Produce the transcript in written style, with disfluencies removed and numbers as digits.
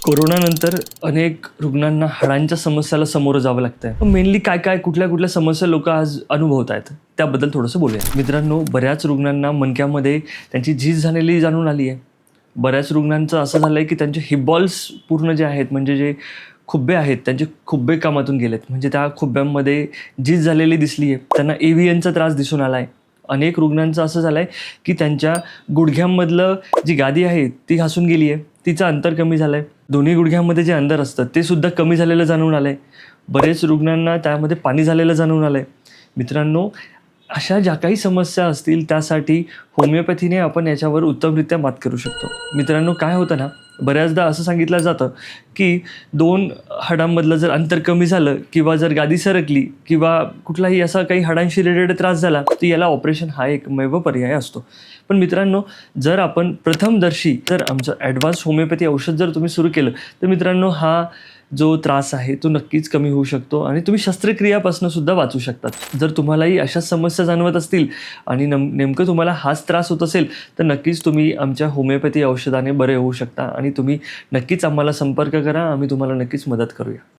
कोरोनानंतर अनेक रुग्णांना हाडांच्या समस्याला सामोरं जावं लागतंय. मेनली काय कुठल्या कुठल्या समस्या लोक आज अनुभवत आहेत त्याबद्दल थोडंसं बोलूया. मित्रांनो, बऱ्याच रुग्णांना मणक्यामध्ये त्यांची झीज झालेली जाणून आली आहे. बऱ्याच रुग्णांचं असं झालं आहे की त्यांचे हिप बॉल्स पूर्ण जे आहेत, म्हणजे जे खुब्बे आहेत, त्यांचे खुब्बे कामातून गेलेत. म्हणजे त्या खुब्ब्यांमध्ये झीज झालेली दिसली आहे. त्यांना AVNचा त्रास दिसून आला आहे. अनेक रुग्णांचं असं झालं आहे की त्यांच्या गुडघ्यांमधलं जी गादी आहे ती घासून गेली आहे, तिचं अंतर कमी झालं आहे. दोन्ही गुडघ्यांमध्ये जे अंतर असतं ते सुद्धा कमी झालेलं जाणून आलं आहे. बरेच रुग्णांना त्यामध्ये पाणी झालेलं जाणून आलं आहे. मित्रांनो, अशा ज्या काही समस्या असतील त्यासाठी होमिओपॅथीने आपण याच्यावर उत्तमरित्या मात करू शकतो. मित्रांनो, काय होतं ना, बऱ्याचदा असं सांगितलं जातं की दोन हाडांमधलं जर अंतर कमी झालं किंवा जर गादी सरकली किंवा कुठलाही असा काही हाडांशी रिलेटेड त्रास झाला तर याला ऑपरेशन हा एकमेव पर्याय असतो. पण मित्रांनो, जर आपण प्रथमदर्शी जर आमचं ॲडव्हान्स होमिओपॅथी औषध जर तुम्ही सुरू केलं तर मित्रांनो, हा जो त्रास आहे तो नक्कीच कमी होऊ शकतो आणि तुम्ही शस्त्रक्रियापासून सुद्धा वाचू शकतात. जर तुम्हालाही अशाच समस्या जाणवत असतील आणि नेमकं तुम्हाला हाच त्रास होत असेल तर नक्कीच तुम्ही आमच्या होमिओपॅथी औषधाने बरे होऊ शकता आणि तुम्ही नक्कीच आम्हाला संपर्क करा. आम्ही तुम्हाला नक्कीच मदत करूया.